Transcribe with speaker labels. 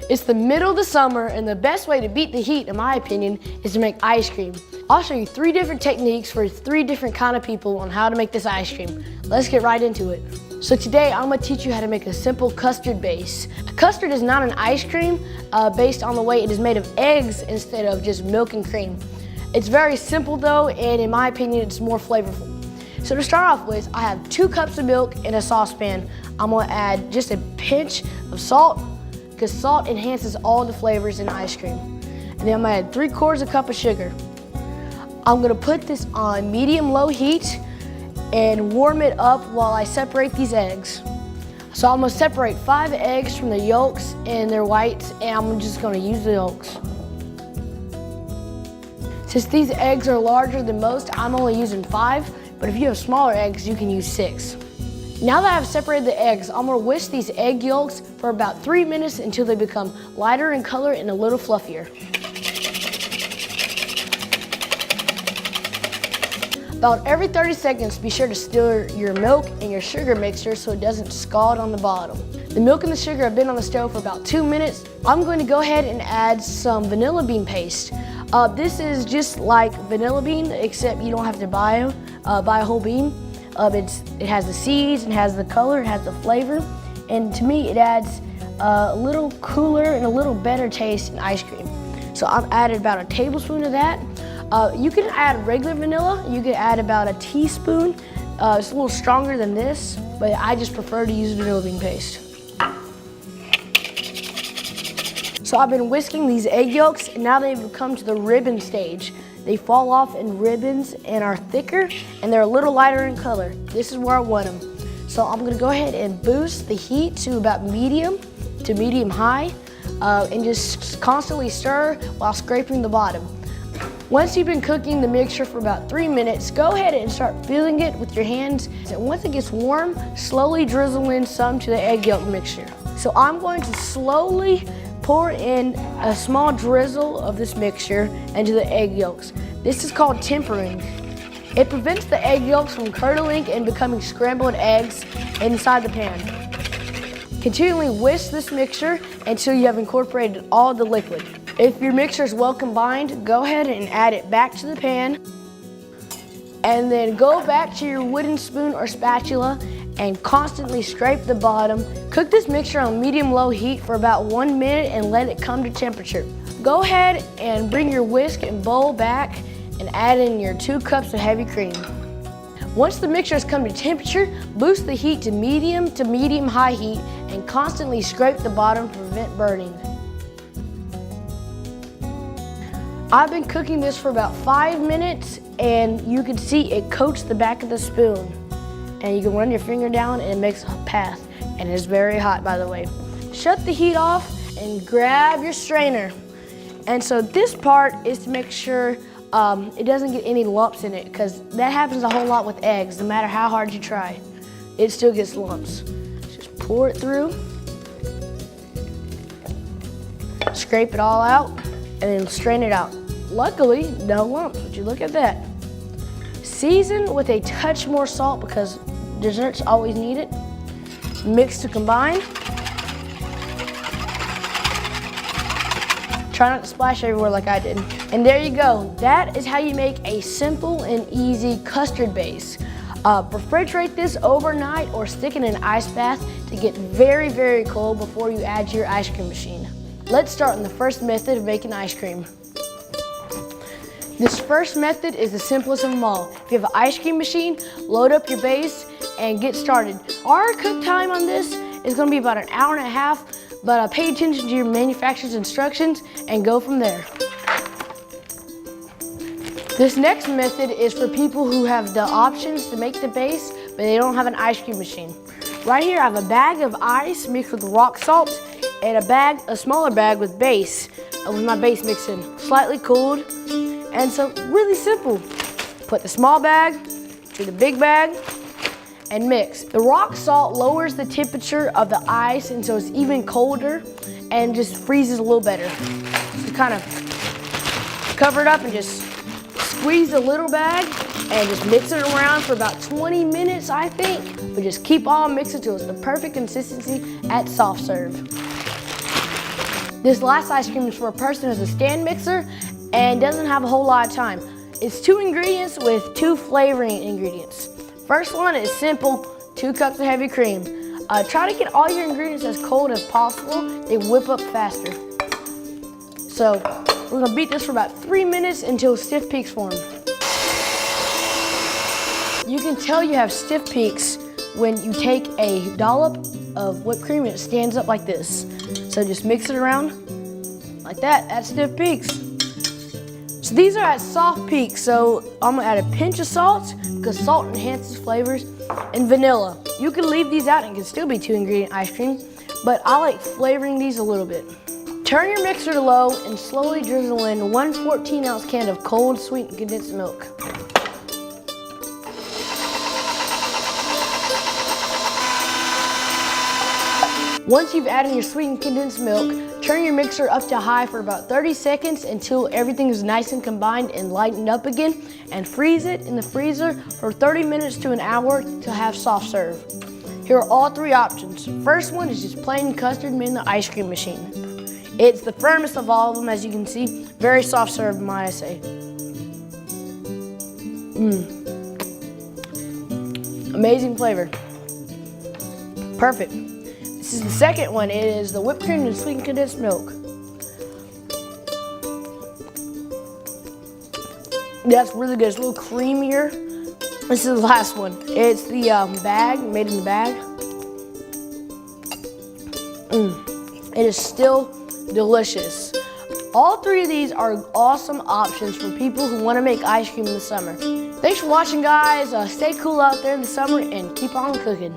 Speaker 1: It's the middle of the summer, and the best way to beat the heat, in my opinion, is to make ice cream. I'll show you 3 different techniques for 3 different kind of people on how to make this ice cream. Let's get right into it. So today, I'm gonna teach you how to make a simple custard base. Custard is not an ice cream based on the way it is made of eggs instead of just milk and cream. It's very simple though, and in my opinion, it's more flavorful. So to start off with, I have 2 cups of milk in a saucepan. I'm gonna add just a pinch of salt, because salt enhances all the flavors in ice cream. And then I'm gonna add 3/4 cup of sugar. I'm gonna put this on medium-low heat and warm it up while I separate these eggs. So I'm gonna separate 5 eggs from the yolks and their whites, and I'm just gonna use the yolks. Since these eggs are larger than most, I'm only using 5, but if you have smaller eggs, you can use 6. Now that I've separated the eggs, I'm gonna whisk these egg yolks for about 3 minutes until they become lighter in color and a little fluffier. About every 30 seconds, be sure to stir your milk and your sugar mixture so it doesn't scald on the bottom. The milk and the sugar have been on the stove for about 2 minutes. I'm going to go ahead and add some vanilla bean paste. This is just like vanilla bean, except you don't have to buy a whole bean. It has the seeds, it has the color, it has the flavor, and to me it adds a little cooler and a little better taste in ice cream. So I've added about a tablespoon of that. You can add regular vanilla, you can add about a teaspoon. It's a little stronger than this, but I just prefer to use vanilla bean paste. So I've been whisking these egg yolks, and now they've come to the ribbon stage. They fall off in ribbons and are thicker, and they're a little lighter in color. This is where I want them. So I'm gonna go ahead and boost the heat to about medium to medium high, and just constantly stir while scraping the bottom. Once you've been cooking the mixture for about 3 minutes, go ahead and start filling it with your hands. And once it gets warm, slowly drizzle in some to the egg yolk mixture. So I'm going to slowly pour in a small drizzle of this mixture into the egg yolks. This is called tempering. It prevents the egg yolks from curdling and becoming scrambled eggs inside the pan. Continually whisk this mixture until you have incorporated all the liquid. If your mixture is well combined, go ahead and add it back to the pan, and then go back to your wooden spoon or spatula and constantly scrape the bottom. Cook this mixture on medium-low heat for about 1 minute and let it come to temperature. Go ahead and bring your whisk and bowl back and add in your 2 cups of heavy cream. Once the mixture has come to temperature, boost the heat to medium-high heat and constantly scrape the bottom to prevent burning. I've been cooking this for about 5 minutes, and you can see it coats the back of the spoon. And you can run your finger down and it makes a path. And it's very hot, by the way. Shut the heat off and grab your strainer. And so this part is to make sure it doesn't get any lumps in it, because that happens a whole lot with eggs. No matter how hard you try, it still gets lumps. Just pour it through. Scrape it all out and then strain it out. Luckily, no lumps. Would you look at that? Season with a touch more salt because desserts always need it. Mix to combine. Try not to splash everywhere like I did. And there you go. That is how you make a simple and easy custard base. Refrigerate this overnight or stick it in an ice bath to get very, very cold before you add to your ice cream machine. Let's start on the first method of making ice cream. This first method is the simplest of them all. If you have an ice cream machine, load up your base and get started. Our cook time on this is going to be about 1.5 hours, but pay attention to your manufacturer's instructions and go from there. This next method is for people who have the options to make the base, but they don't have an ice cream machine. Right here I have a bag of ice mixed with rock salt and a smaller bag with my base mixed in, slightly cooled. And so really simple. Put the small bag to the big bag and mix. The rock salt lowers the temperature of the ice, and so it's even colder and just freezes a little better. So kind of cover it up and just squeeze the little bag and just mix it around for about 20 minutes, I think. But just keep on mixing till it's the perfect consistency at soft serve. This last ice cream is for a person who has a stand mixer and doesn't have a whole lot of time. It's 2 ingredients with 2 flavoring ingredients. First one is simple, 2 cups of heavy cream. Try to get all your ingredients as cold as possible. They whip up faster. So we're gonna beat this for about 3 minutes until stiff peaks form. You can tell you have stiff peaks when you take a dollop of whipped cream and it stands up like this. So just mix it around like that at stiff peaks. So these are at soft peaks, so I'm gonna add a pinch of salt because salt enhances flavors, and vanilla. You can leave these out and it can still be 2 ingredient ice cream, but I like flavoring these a little bit. Turn your mixer to low and slowly drizzle in 1 14-ounce can of cold sweetened condensed milk. Once you've added your sweetened condensed milk, turn your mixer up to high for about 30 seconds until everything is nice and combined and lightened up again, and freeze it in the freezer for 30 minutes to an hour to have soft serve. Here are all 3 options. First one is just plain custard made in the ice cream machine. It's the firmest of all of them, as you can see. Very soft serve, might I say. Amazing flavor. Perfect. This is the second one. It is the whipped cream and sweetened condensed milk. That's really good. It's a little creamier. This is the last one. It's the bag, made in the bag. It is still delicious. All 3 of these are awesome options for people who want to make ice cream in the summer. Thanks for watching, guys. Stay cool out there in the summer and keep on cooking.